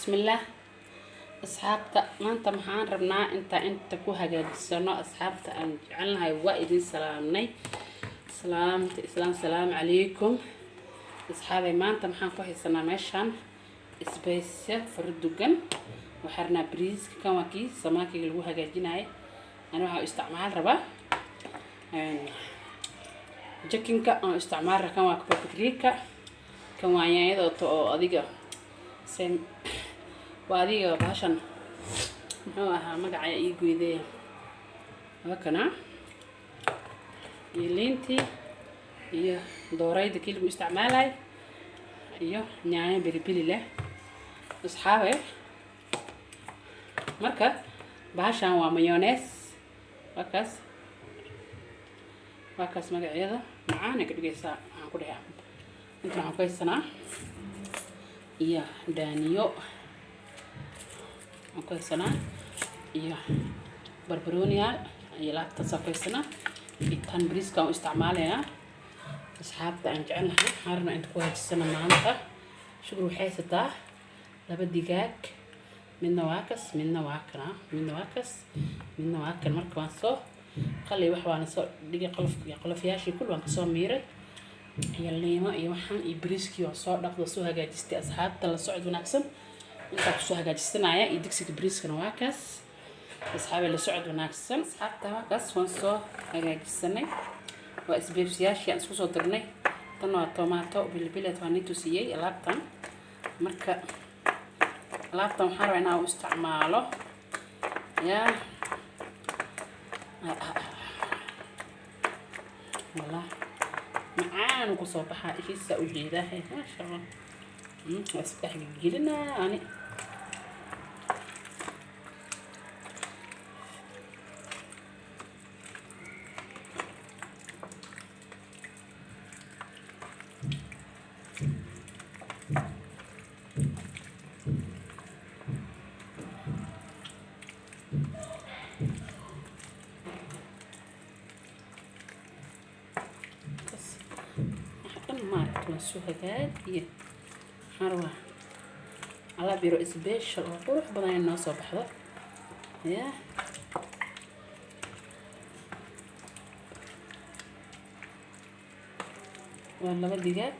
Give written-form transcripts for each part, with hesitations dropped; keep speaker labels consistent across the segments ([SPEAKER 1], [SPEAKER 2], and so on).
[SPEAKER 1] بسم الله. أصحابتا ما أنت محان ربنا أنت كوها جاد السنة أصحابتا أن جعلنا هاي وايد سلامني سلام عليكم أصحابي. ما أنت محان كوها السنة ماشان إسبيسيا فردوجن وحرنا بريز كواكي سماكي اللي كوها جاديناي أنا استعمال ربا جاكينكا أو استعمال كواك بابريكا كوايا يدا تو أديجا سين وأديجا باشن محوها مقعي إيجو يديه هكنا يلينتي iyo doorayda kaligu isticmaalay iyo nyaanya bilibili leh asxaabe. marka bahashan waa mayonnaise wakaas magaceeda macaan ka dhigaysa aan ku dhahay inta aan ku haysanaa iyo daaniyo aan ku haysanaa iyo barbarooniyaal iyo laabta safaysanaa intaan briska aan isticmaalaynaa أصحابتا أن جعلنا حارنا أنت كوها السنة معناتها شغل حيثتا لبا ديجاج من نواكل مركبان صو خلي وحوانا صو ديجا قلف ياشي كل وان كسو ميري يليما يوحن يبريسكي وصو داخل سوها جاجستي أصحابتا لصعد وناكسن انتا كسوها جاجستنا عيا يدكسك بريسك نواكس أصحابي لصعد وناكسن أصحابتا واكس وان صو جاجستني واسبيبسياشي aan isku soo dirnay tan waa tomato bilbilet waan tusiyay alaabtan. marka alaabtan waxaan rabaa inaan u isticmaalo wala macaan ku soo baxaa ishiisa u jeedahay ma sha Allah isbax gelina ani سو هجاج حروة على بيرو سبيشال وروح بدنا الناس وبحضر يا ولا بدي جاك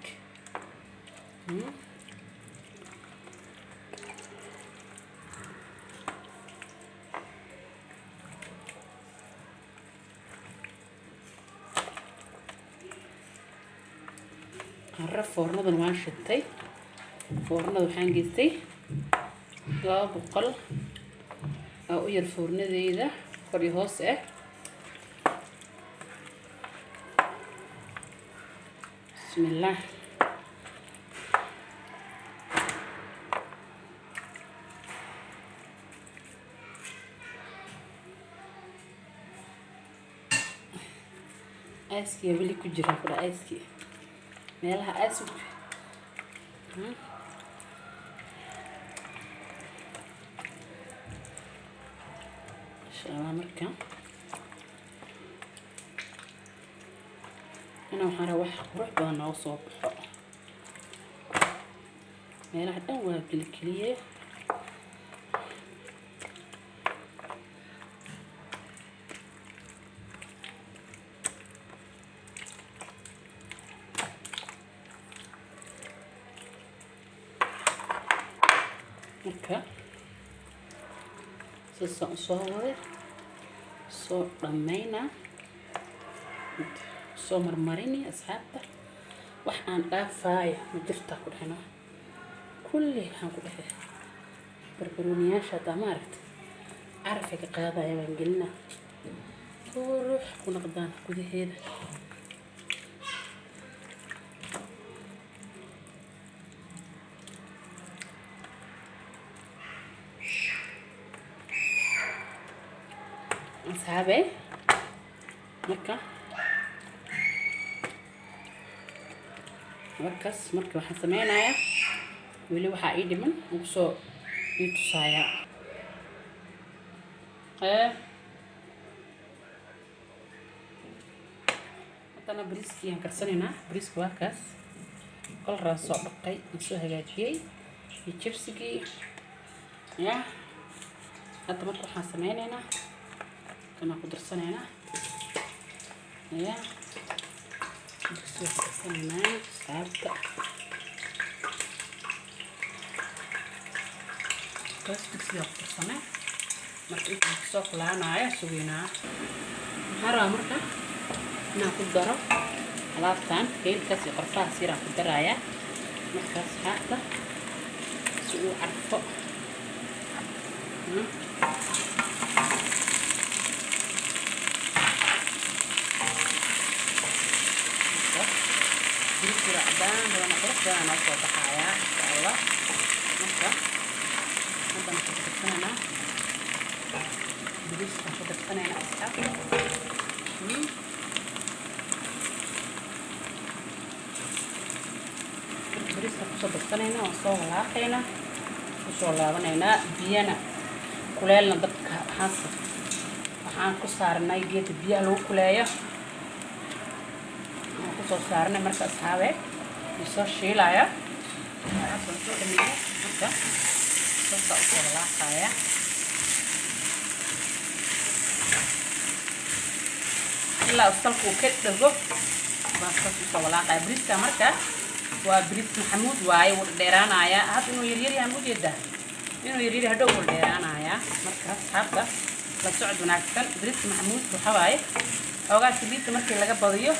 [SPEAKER 1] عرف فورنada waan shitay foornada waxaan geystay 2 boqol oo u yar foornadeeda kor iyo hoos bismillah. aaski wali ku jira kula aaski meelaha asug inshallah. marka ana waxaan rabaa wax qurux badan oo soo baxo meelaha dhan waa kaliye marka soo waday soo dhamayna soo marmarini asxaabta wax aan dhaafay ma jirta ku dhaxno kulli aan ku dhaxay barbarooniyaasha damaarad arafka qaadaya waan gelina ruux ku naqdaan gudaheeda أصحابي. marka waxaan sameynayaa weli waxa ii dhiman ugu soo ii tusaaya hadana briski aan karsanayna briska waa kaas kol raan soo dhaqay soo hagaajiyay iyo chipsigii يا هذا مرة حاسمين هنا كما قدر سنة هنا يا بس سنة عرفت بس قدر سنة مرة سوق لنا يا سوينا هرا مرة ناخد ضرب alaabtan geelkaas iyo qarfaha siraan ku daraaya markaas haada si uu carfo sira cadaan badan qurxaan oo soo baxaya insha Allah marka hadan ku dadsanana bariiska ku dadsanana asxaab bariiska kusoo dadsanayna waan soo walaaqayna kusoo laabanayna biyana kuleelna dadka waxaan ku saarnay geedka biyaha lagu kuleeyo waan kusoo saarnay marka asxaabe isoo shiilaya waxaan soo dhameeyo marka sasa usoo walaaqaya ilaa usalku ka dhago baan soo walaaqaya bariiska marka waa bariis maxamuud waaye wuu dheeraanaya had inuu yar yahay ma jeeda inuu yar yahay hadhow wuu dheeraanaya marka asxaabta la socod wanaagsan bariis maxamuud waxa waaye ogaa saliidda markii laga badiyo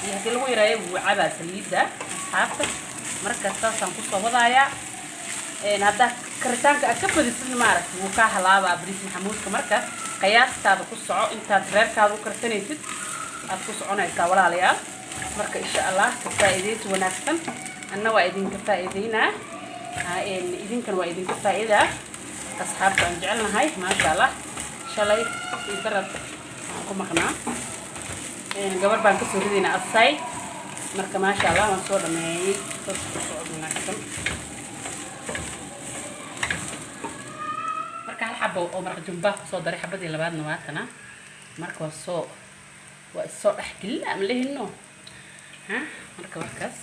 [SPEAKER 1] iyo hadii lagu yareeyo wuu cabaa saliidda asxaabta marka saasaan ku soo wadaaya hadda karitaanka aad ka badisid maaragtay wuu ka halaabaa bariis maxamuudka marka qiyaastaada ku soco intaad reerkaada u karsanaysid aad ku soconaysaa walaalayaal marka insha Allah ka faa'iideyso wanaagsan anna waa idinka faa'iideynaa idinkan waa idinka faa'iida asxaabta aan jecelnahay ma sha Allah shalay darad aan ku maqnaa gabar baan ka soo ridaynaa asay marka ma sha Allah waan soo dhameeyay soo wanaagsan marka hal xabo oo marka jumba soo daray xabadii labaadna waa kana marka waa soo dhaxgelin am leeyno marka warkaas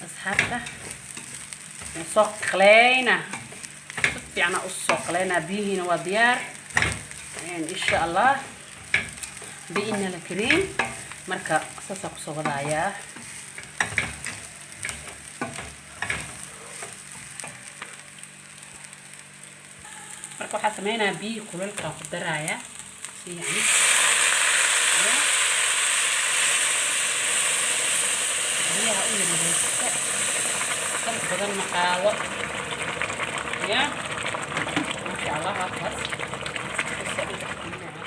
[SPEAKER 1] asxaabta soo qaleeyna fiicna u soo qaleeyna biyihiina waa diyaar insha Allah biina la kareem marka saasa ku soo wadaaya marka waxa sameeynaa biyo kululka ku daraaya si yani biyaha u yareysta badan maqaado ya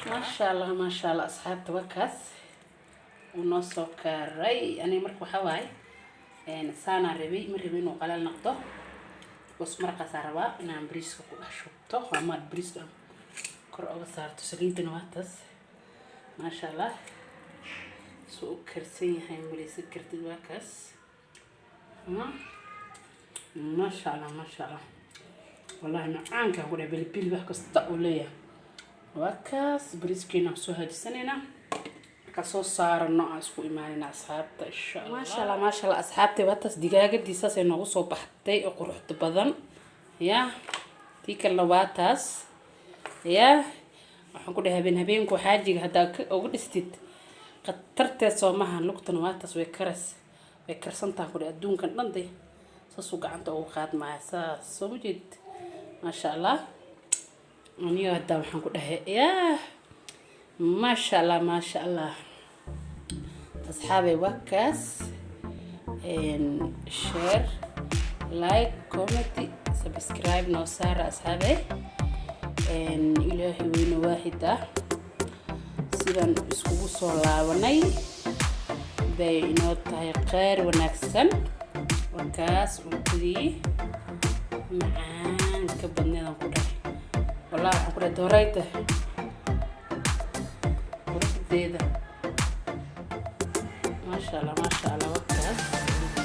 [SPEAKER 1] ما شاء الله أصحاب توكس ونص كاري يعني مرك وحواي يعني سانا ربي من ربي نقلل نقطة بس مرق ساروا أنا بريسك وشوبته وما بريسك كرأة صار تسليد نواتس ما شاء الله سوق كرسي هاي مريس كرتي توكس ما شاء الله ما شاء الله والله نعانك أقول بالبيل بحكس تقوليه وكاس بريسكينا سو هاجسنينا كسو صارنا اسكو ايماننا اصحابتا ان شاء الله ما شاء الله اصحابتي واتس ديغاغديساس ay noogu soo baxtay oo quruxda badan ya tika labaataas ya waxaan ku dhahay habeenku xaajiga hadaa ugu dhistid qatartee Soomahan lugtan waatas way karsantaa ku adduunkan dhanday soo gacanta ugu qaadmaysa soo jeed ma sha Allah أنا هذا وحنا نقول يا ما شاء الله ما شاء الله أصحابي وكاس شير لايك كومنتي سبسكرايب نوصار أصحابي إلهي وين واحدة سيدان اسكو صلاة وناي بينو تاي خير ونكسن وكاس وكذي معان كبدنا نقول والله أقول دوريته ورفديده ما شاء الله وقتها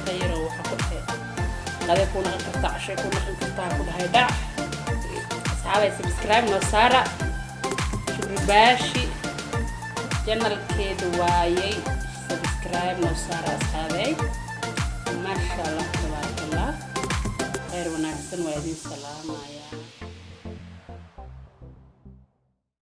[SPEAKER 1] خيره وحقه هذا يكون قطع عشان يكون قطع كل هاي دع أصحابي سبسكرايب نصارى شكرا باشي جنة الكيد وايي سبسكرايب نصارى أصحابي ما شاء الله تبارك الله خير ونحسن ويدين سلام يا